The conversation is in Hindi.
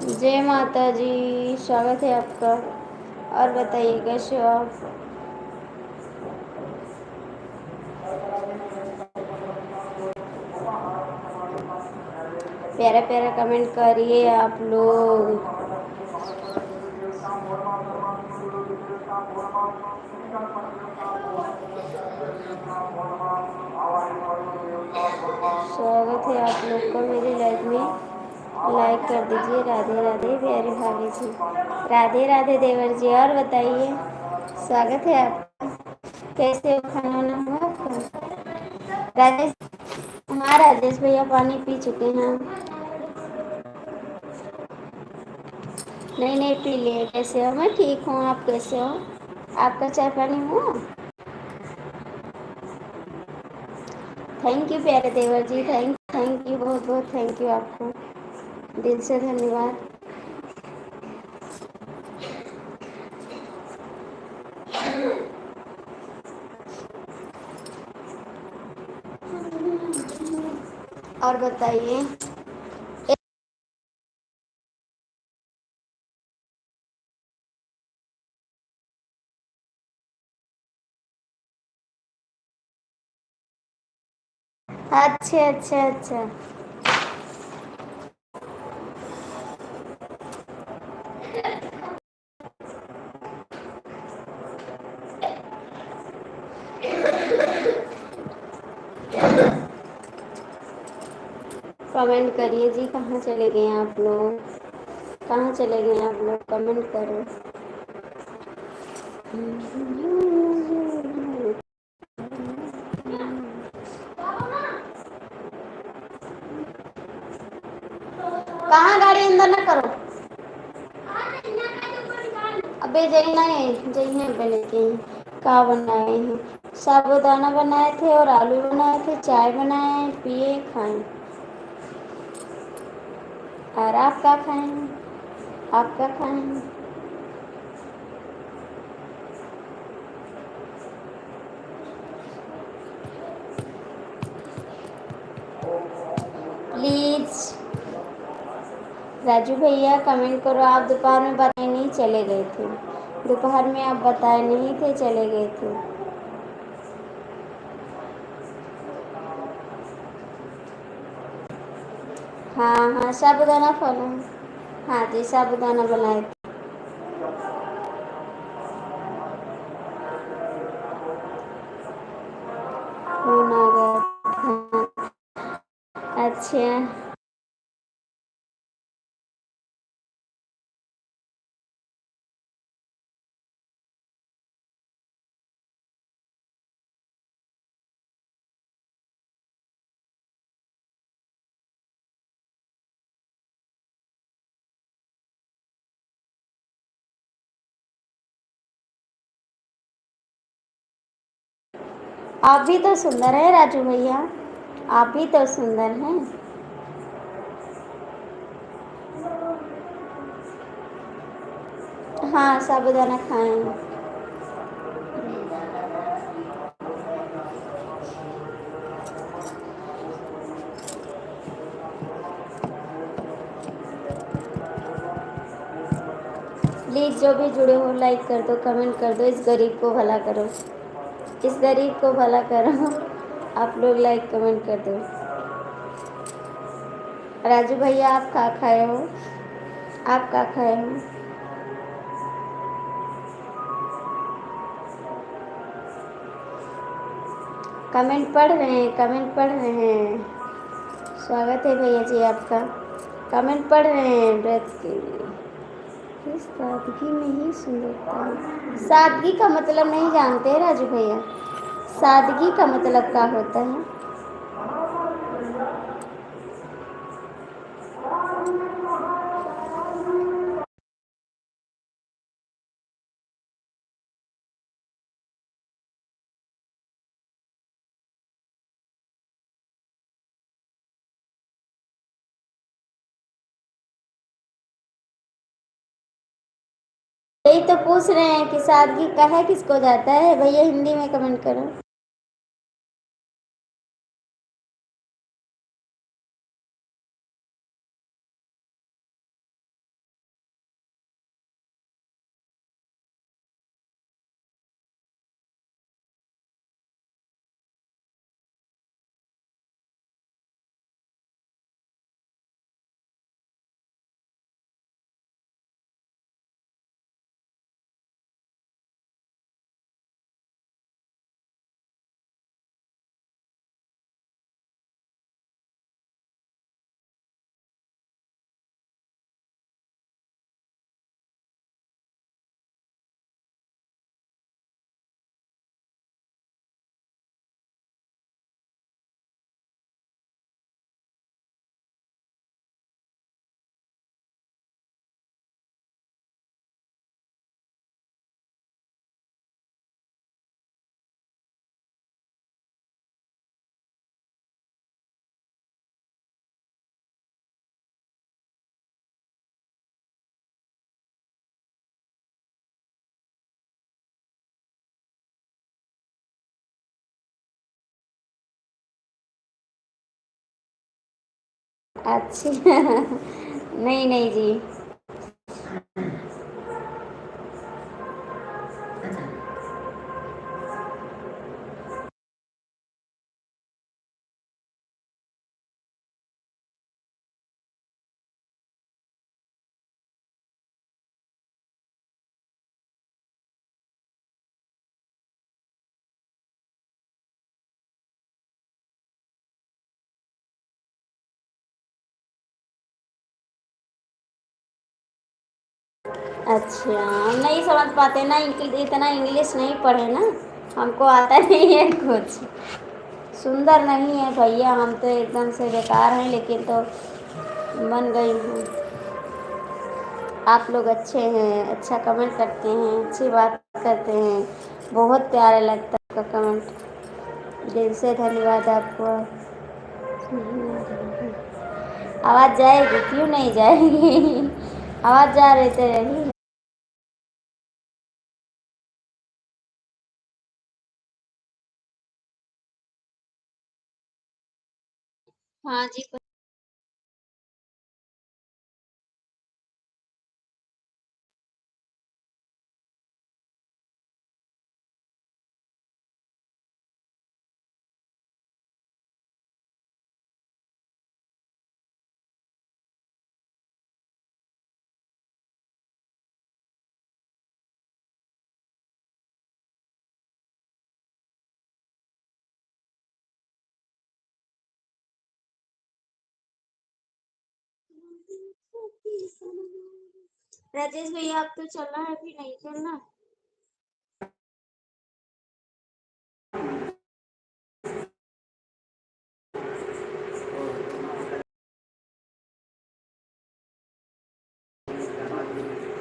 जय माता जी, स्वागत है आपका। और बताइए कैसे हो आप? प्यारा प्यारा कमेंट करिए आप लोग। स्वागत है आप लोग का मेरी लाइफ में। लाइक कर दीजिए। राधे राधे प्यारे भाभी जी। राधे राधे देवर जी। और बताइए, स्वागत है आपका। कैसे हो? खाना वाना हुआ आपका? राजेश, हाँ राजेश भैया पानी पी चुके हैं। नहीं नहीं पी लिए। कैसे हो? मैं ठीक हूँ, आप कैसे हो? आपका चाय पानी हुआ? थैंक यू प्यारे देवर जी। थैंक यू, बहुत बहुत थैंक यू आपको, दिल से धन्यवाद। और बताइए। अच्छा अच्छा अच्छा। कमेंट करिए जी। कहाँ चले गए आप लोग? कहाँ चले गए आप लोग? कमेंट करो। कहाँ? गाड़ी अंदर ना करो। अबे जही है, जही है पहले के। का बनाए हैं? साबूदाना बनाए थे और आलू बनाए थे, चाय बनाए, पिए, खाए। और आप क्या खाए हैं? आप क्या खाए हैं? प्लीज़ राजू भैया कमेंट करो। आप दोपहर में बताए नहीं, चले गए थे। दोपहर में आप बताए नहीं थे, चले गए थे। हाँ हाँ, साबूदाना फल। हाँ जी, साबूदाना बनाए थे। फोन आ गया था। अच्छा। आप भी तो सुंदर है राजू भैया। आप भी तो सुंदर हैं। हाँ, साबूदाना खाए हैं। प्लीज़ जो भी जुड़े हो लाइक कर दो, कमेंट कर दो। इस गरीब को भला करो। इस गरीब को भला करो। आप लोग लाइक कमेंट कर दो। राजू भैया आप क्या खाए हो? आप क्या खाए हो? कमेंट पढ़ रहे हैं, कमेंट पढ़ रहे हैं। स्वागत है भैया जी आपका। कमेंट पढ़ रहे हैं। व्रत के लिए इस सादगी में ही सुंदरता है। सादगी का मतलब नहीं जानते राजू भैया? सादगी का मतलब क्या होता है? यही तो पूछ रहे हैं कि सादगी कहा किसको जाता है। भैया हिंदी में कमेंट करो। अच्छी नहीं नहीं जी। अच्छा, हम नहीं समझ पाते ना, इतना इंग्लिश नहीं पढ़े ना, हमको आता नहीं है कुछ। सुंदर नहीं है भैया, हम तो एकदम से बेकार हैं, लेकिन तो बन गई हूँ। आप लोग अच्छे हैं, अच्छा कमेंट करते हैं, अच्छी बात करते हैं, बहुत प्यारा लगता है आपका कमेंट। दिल से धन्यवाद आपको। आवाज़ जाएगी, क्यों नहीं जाएगी आवाज़ जा रही तो रही। हाँ जी। राजेश भैया, आप तो चलना है कि नहीं चलना?